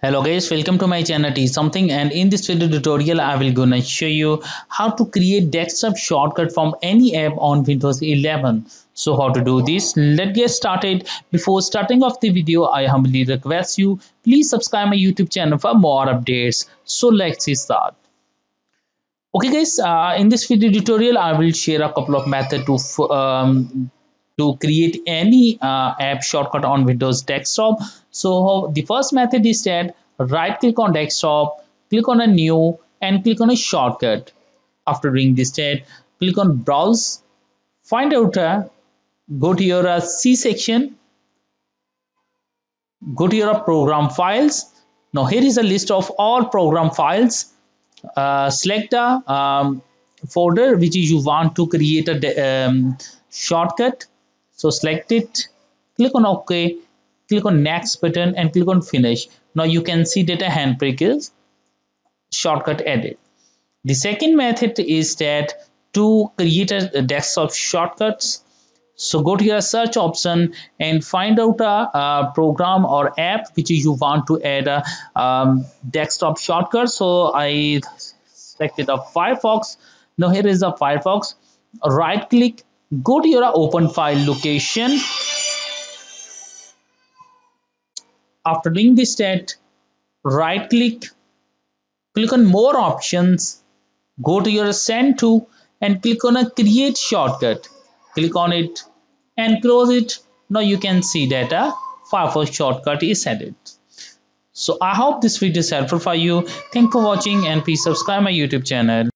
Hello guys, welcome to my channel T something, and in this video tutorial I will gonna show you how to create desktop shortcut from any app on Windows 11. So how to do this? Let's get started. Before starting off the video, I humbly request you please subscribe my YouTube channel for more updates. So let's start. Okay guys, in this video tutorial I will share a couple of methods to create any app shortcut on Windows desktop. So the first method is that right click on desktop, click on a new and click on a shortcut. After doing this step, click on browse, find out go to your C section, go to your program files. Now here is a list of all program files. Select a folder which is you want to create a shortcut. So select it, click on OK, click on next button and click on finish. Now you can see that a handbrake is shortcut added. The second method is that to create a desktop shortcuts. So go to your search option and find out a program or app which you want to add a desktop shortcut. So I selected a Firefox. Now here is a Firefox. Right click, go to your open file location. After doing this step, right click, click on more options, go to your send to and click on a create shortcut. Click on it and close it. Now you can see that a Firefox shortcut is added. So I hope this video is helpful for you. Thanks for watching and please subscribe my YouTube channel.